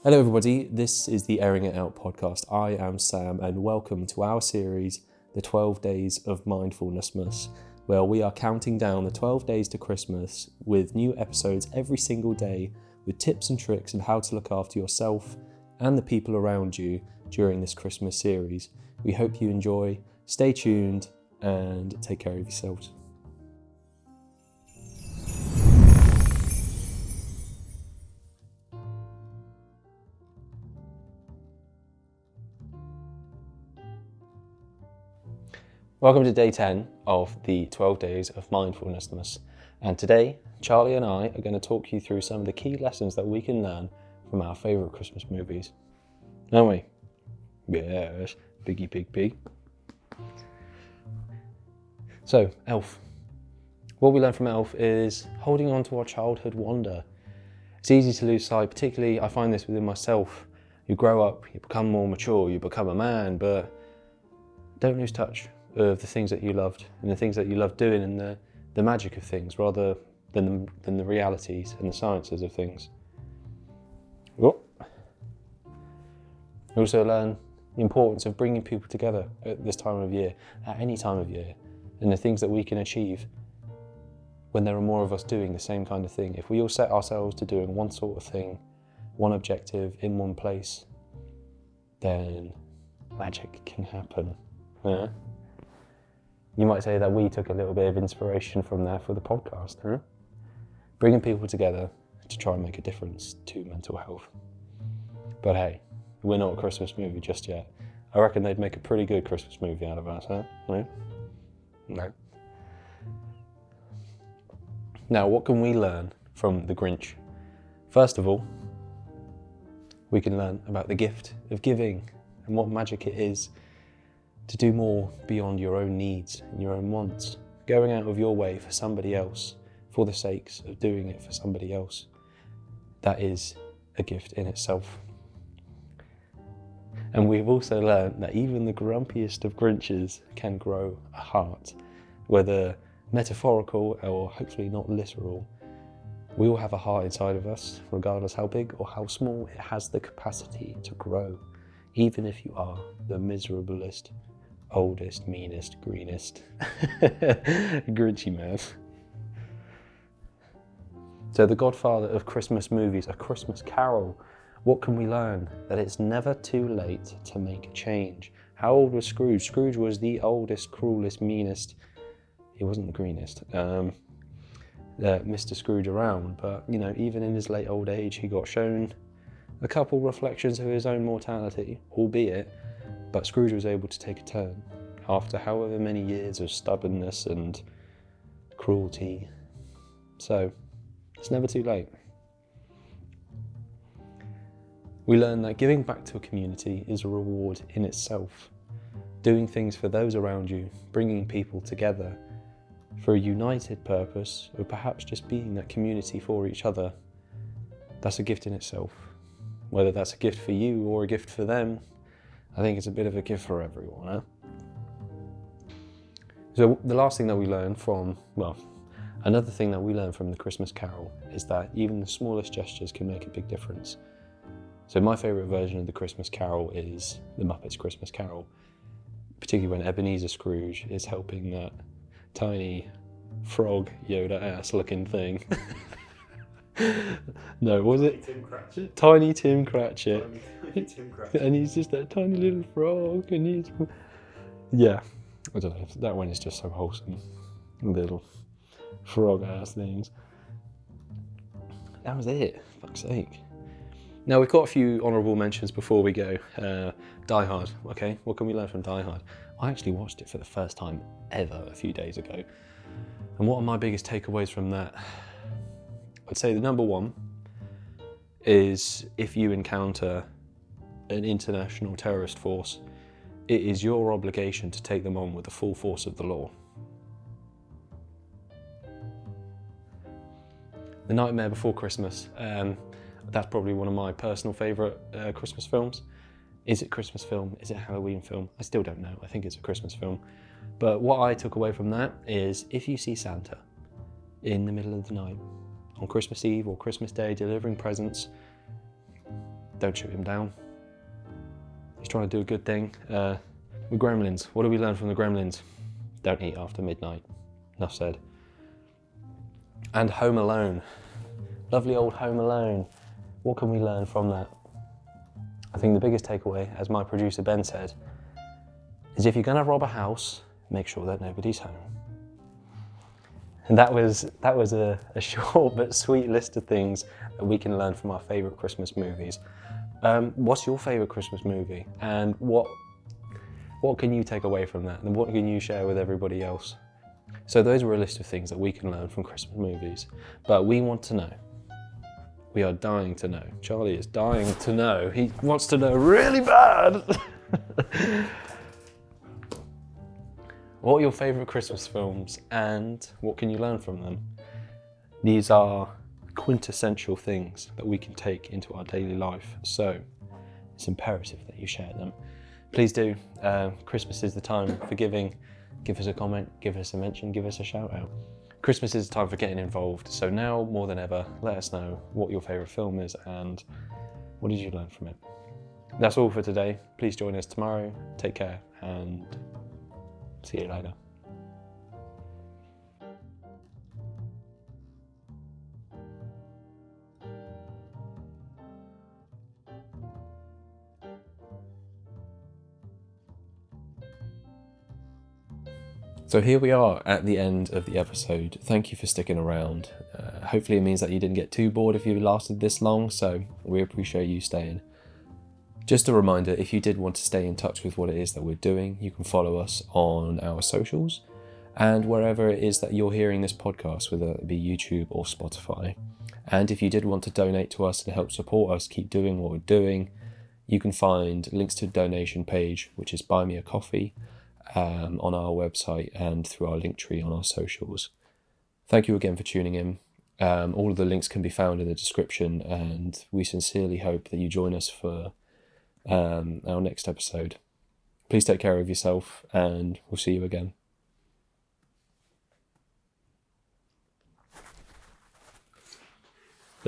Hello everybody, this is the Airing It Out podcast. I am Sam and welcome to our series, the 12 Days of Mindfulness-mas, where we are counting down the 12 days to Christmas with new episodes every single day with tips and tricks on how to look after yourself and the people around you during this Christmas series. We hope you enjoy, stay tuned and take care of yourselves. Welcome to day 10 of the 12 Days of Mindfulness-mas. And today, Charlie and I are going to talk you through some of the key lessons that we can learn from our favourite Christmas movies. Aren't we? Yes, Piggy Pig Pig. So, Elf. What we learn from Elf is holding on to our childhood wonder. It's easy to lose sight, particularly I find this within myself. You grow up, you become more mature, you become a man, but don't lose touch of the things that you loved and the things that you loved doing and the magic of things rather than the realities and the sciences of things. You also learn the importance of bringing people together at this time of year, at any time of year, and the things that we can achieve when there are more of us doing the same kind of thing. If we all set ourselves to doing one sort of thing, one objective in one place, then magic can happen. Yeah? You might say that we took a little bit of inspiration from there for the podcast, huh? Bringing people together to try and make a difference to mental health. But hey, we're not a Christmas movie just yet. I reckon they'd make a pretty good Christmas movie out of us, huh? No? No. Now, what can we learn from the Grinch? First of all, we can learn about the gift of giving and what magic it is to do more beyond your own needs and your own wants, going out of your way for somebody else, for the sakes of doing it for somebody else. That is a gift in itself. And we've also learned that even the grumpiest of Grinches can grow a heart, whether metaphorical or hopefully not literal. We all have a heart inside of us, regardless how big or how small. It has the capacity to grow, even if you are the miserablest, oldest, meanest, greenest Grinchy man. So the godfather of Christmas movies, A Christmas Carol. What can we learn? That it's never too late to make a change. How old was Scrooge? Scrooge was the oldest, cruelest, meanest. He wasn't the greenest. Mr. Scrooge around, but you know, even in his late old age, he got shown a couple reflections of his own mortality, albeit. But Scrooge was able to take a turn after however many years of stubbornness and cruelty. So, it's never too late. We learn that giving back to a community is a reward in itself. Doing things for those around you, bringing people together for a united purpose, or perhaps just being that community for each other, that's a gift in itself. Whether that's a gift for you or a gift for them, I think it's a bit of a gift for everyone. Huh? So the last thing that we learn from, another thing that we learn from the Christmas Carol is that even the smallest gestures can make a big difference. So my favourite version of the Christmas Carol is the Muppets Christmas Carol, particularly when Ebenezer Scrooge is helping that tiny frog Yoda ass looking thing. No, was it? Tiny Tim Cratchit. Tiny Tim Cratchit. And he's just that tiny little frog, and he's... Yeah, I don't know, that one is just so wholesome. Little frog-ass things. That was it, fuck's sake. Now, we've got a few honourable mentions before we go. Die Hard, okay? What can we learn from Die Hard? I actually watched it for the first time ever a few days ago. And what are my biggest takeaways from that? I'd say the number one is if you encounter an international terrorist force, it is your obligation to take them on with the full force of the law. The Nightmare Before Christmas, that's probably one of my personal favourite Christmas films. Is it Christmas film? Is it a Halloween film? I still don't know. I think it's a Christmas film. But what I took away from that is if you see Santa in the middle of the night, on Christmas Eve or Christmas Day delivering presents, don't shoot him down. He's trying to do a good thing. With gremlins, what do we learn from the gremlins? Don't eat after midnight. Enough said. And Home Alone. Lovely old Home Alone. What can we learn from that? I think the biggest takeaway, as my producer Ben said, is if you're going to rob a house, make sure that nobody's home. And that was a short but sweet list of things that we can learn from our favourite Christmas movies. What's your favourite Christmas movie? And what can you take away from that? And what can you share with everybody else? So those were a list of things that we can learn from Christmas movies. But we want to know. We are dying to know. Charlie is dying to know. He wants to know really bad. What are your favourite Christmas films and what can you learn from them? These are quintessential things that we can take into our daily life, so it's imperative that you share them. Please do. Christmas is the time for giving. Give us a comment, give us a mention, give us a shout out. Christmas is the time for getting involved, so now more than ever, let us know what your favourite film is and what did you learn from it. That's all for today. Please join us tomorrow. Take care and see you later. So here we are at the end of the episode. Thank you for sticking around. Hopefully it means that you didn't get too bored if you lasted this long, so we appreciate you staying. Just a reminder, if you did want to stay in touch with what it is that we're doing, you can follow us on our socials and wherever it is that you're hearing this podcast, whether it be YouTube or Spotify. And if you did want to donate to us and help support us keep doing what we're doing, you can find links to the donation page, which is Buy Me a Coffee, on our website and through our link tree on our socials. Thank you again for tuning in. All of the links can be found in the description, and we sincerely hope that you join us for our next episode. Please take care of yourself, and we'll see you again.